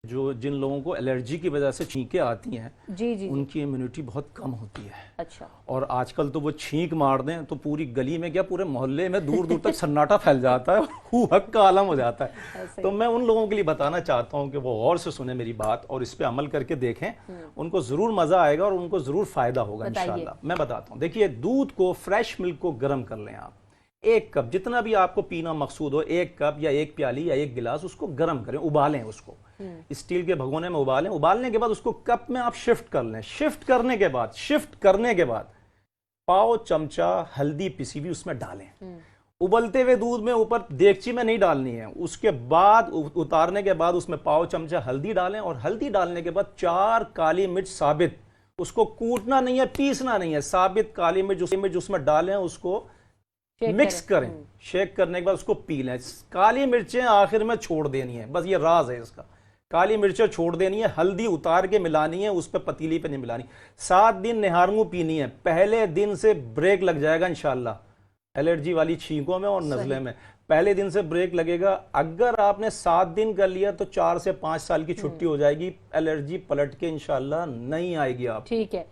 जो जिन लोगों को एलर्जी की वजह से छींकें आती हैं, जी जी उनकी इम्यूनिटी बहुत कम होती है। अच्छा। और आजकल तो वो छींक मार दें तो पूरी गली में क्या पूरे मोहल्ले में दूर दूर तक सन्नाटा फैल जाता है, हू हक का आलम हो जाता है। ऐसे तो मैं उन लोगों के लिए बताना चाहता हूं कि वो गौर से सुने मेरी बात और इस पे अमल करके देखें। उनको जरूर मजा आएगा और उनको जरूर फायदा होगा इंशाल्लाह। मैं बताता हूँ, देखिए दूध को, फ्रेश मिल्क को गर्म कर लें आप। 1 कप, जितना भी आपको पीना मकसूद हो, 1 कप या 1 प्याली या 1 गिलास उसको गर्म करें, उबालें उसको स्टील के भगोने में उबालें। उबालने के बाद उसको कप में आप शिफ्ट कर लें। शिफ्ट करने के बाद पाव चमचा हल्दी पिसी हुई उसमें डालें। उबलते हुए दूध में ऊपर देगची में नहीं डालनी है। उसके बाद उतारने के बाद उसमें पाव चमचा हल्दी डालें और हल्दी डालने के बाद 4 काली मिर्च साबित, उसको कूटना नहीं है, पीसना नहीं है, साबित काली मिर्च उसमें डालें, उसको मिक्स करें। शेक करने के बाद उसको पी लें। काली मिर्चें आखिर में छोड़ देनी है, बस ये राज है इसका। काली मिर्चें छोड़ देनी है, हल्दी उतार के मिलानी है, उस पर पतीली पे नहीं मिलानी। 7 दिन निहारमू पीनी है। पहले दिन से ब्रेक लग जाएगा इंशाल्लाह एलर्जी वाली छींकों में और नजले में। पहले दिन से ब्रेक लगेगा। अगर आपने 7 दिन कर लिया तो 4 से 5 साल की छुट्टी हो जाएगी। एलर्जी पलट के इंशाल्लाह नहीं आएगी आप। ठीक है।